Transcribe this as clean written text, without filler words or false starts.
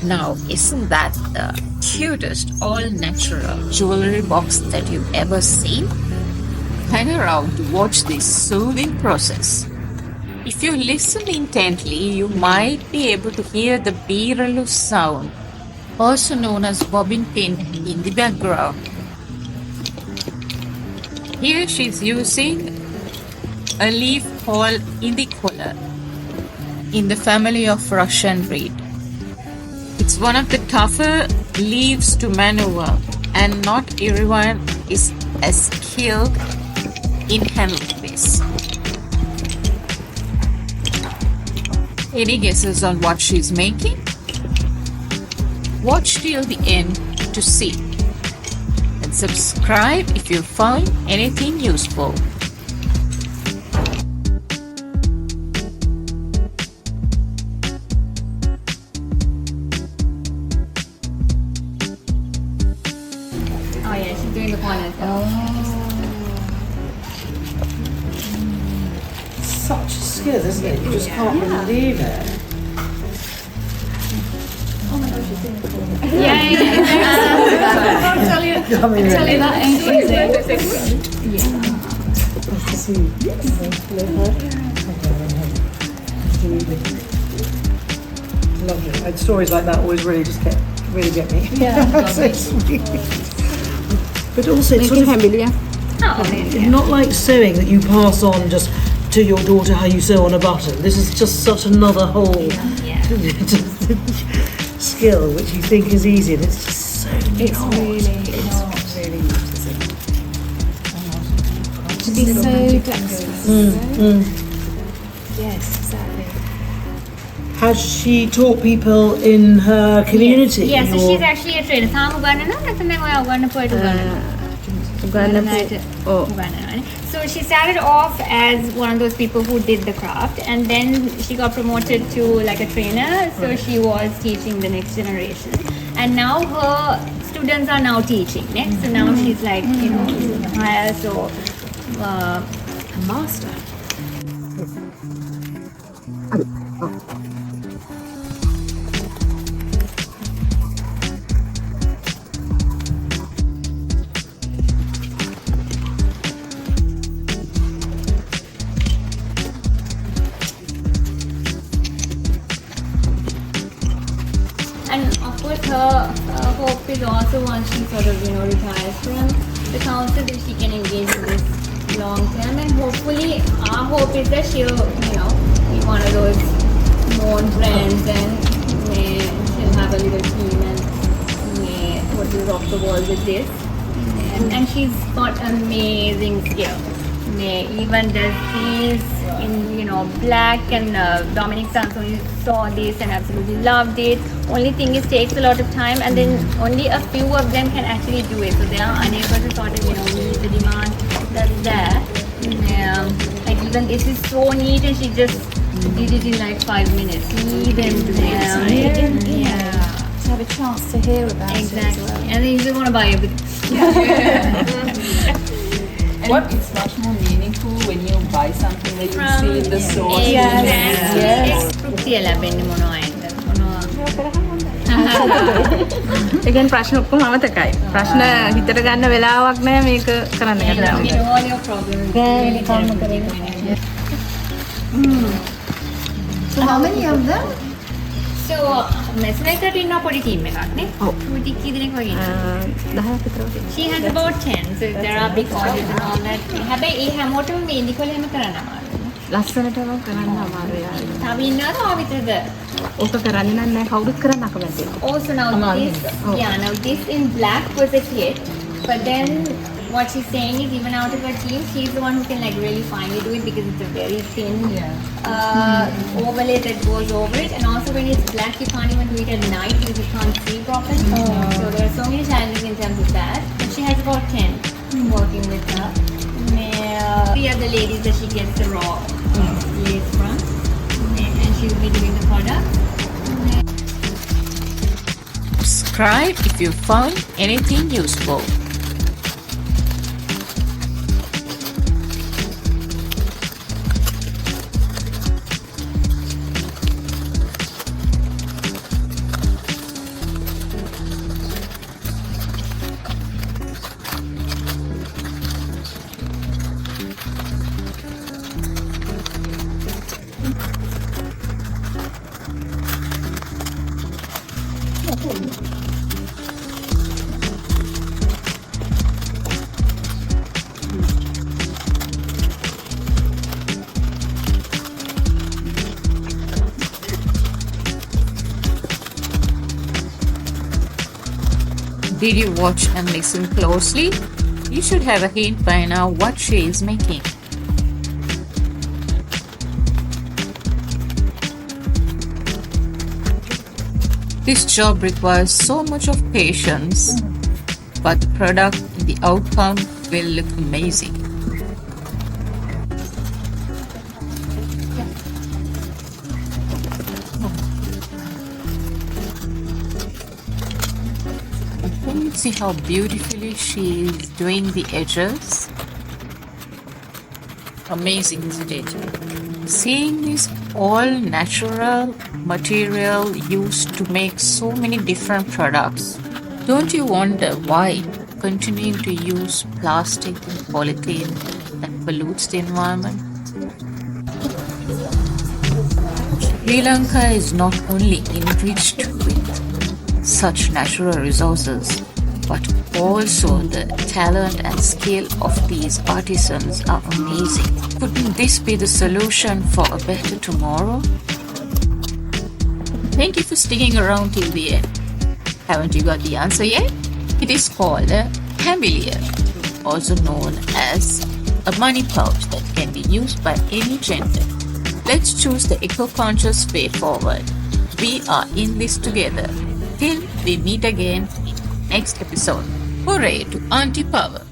Now, isn't that the cutest all-natural jewelry box that you've ever seen? Hang around to watch this soothing process. If you listen intently, you might be able to hear the beeralu sound, also known as bobbin pin, in the background. Here she's using a leaf called Indi kola in the family of Russian breed. It's one of the tougher leaves to maneuver, and not everyone is as skilled in handling this. Any guesses on what she's making? Watch till the end to see. And subscribe if you find anything useful. Oh yeah, she's doing the corners. Such a skill, isn't it? You just can't believe it. Yeah. I'll tell you that ain't easy. Lovely. And stories like that always really get me. Yeah. So sweet. But also it's sort of Hambiliya. not like sewing that you pass on just to your daughter how you sew on a button. This is just such another whole skill which you think is easy, and it's just so It's not. really not. To be so dexterous. Yes, exactly. Has she taught people in her community? Yes, so or- she's actually a trainer. තාම උගන්වනවා නැත්නම් දැන් ඔයා උගන්වපුවට උගන්වනවා. So she started off as one of those people who did the craft, and then she got promoted to like a trainer, so she was teaching the next generation, and now her students are now teaching next. So now she's like, you know, higher, so a master. And of course, her hope is also once she sort of, you know, retires from the council, that she can engage in this long term. And hopefully, our hope is that she'll, you know, be one of those known friends, and she'll have a little team and what will rock the world with this. And she's got amazing skill. Even does these in, you know, black, and Dominic Sansoni saw this and absolutely loved it. Only thing is, takes a lot of time, and then only a few of them can actually do it, so they are unable to sort of, you know, meet the demand that's there. Like even this is so neat, and she just did it in like 5 minutes. Even To have a chance to hear about it as exactly, well. and then you just want to buy everything. What is much more meaningful when you buy something that you see in the store. තෘප්තිය ලැබෙන්නේ මොනවයින්ද? ඒ කියන්නේ ප්‍රශ්න ඔක්කොම අමතකයි. ප්‍රශ්න හිතට ගන්න වෙලාවක් නැහැ මේක කරන්න You ගත්තාම. know, all your problems. Really So how many of them? So, මෙසනකට ඉන්න පොඩි team එකක් නේ? පොඩි කී දෙනෙක් වගේ ඉන්නවා? 10ක් විතර වගේ. She has about 10, so there are big orders and all that. හැබැයි ඒ හැමෝටම මේ නිකොල එහෙම කරන්න අමාරුයි. ලස්සනටම කරන්න අමාරුයි. තව ඉන්නවද ආ විතරද? ඕක කරන්නේ නැහැ කවුරුත් කරන්න අකමැති. Also now this, now this in black was a hit, but then what she's saying is even out of her team, she's the one who can like really finely do it, because it's a very thin overlay that goes over it, and also when it's black you can't even do it at night because you can't see properly. So there are so many challenges in terms of that. But she has about 10 working with her. The other ladies that she gets the raw lace from, and she'll be doing the product. Subscribe if you found anything useful. Did you watch and listen closely? You should have a hint by now what she is making. This job requires so much of patience, but the product and the outcome will look amazing. Can you see how beautifully she is doing the edges? Amazing, isn't it? Seeing this all natural material used to make so many different products, don't you wonder why continuing to use plastic and polythene that pollutes the environment? Sri Lanka is not only enriched with such natural resources, but also the talent and skill of these artisans are amazing. Couldn't this be the solution for a better tomorrow? Thank you for sticking around till the end. Haven't you got the answer yet? It is called a Hambiliya, also known as a money pouch that can be used by any gender. Let's choose the eco-conscious way forward. We are in this together. Till we meet again in the next episode. Hooray to Auntie Power!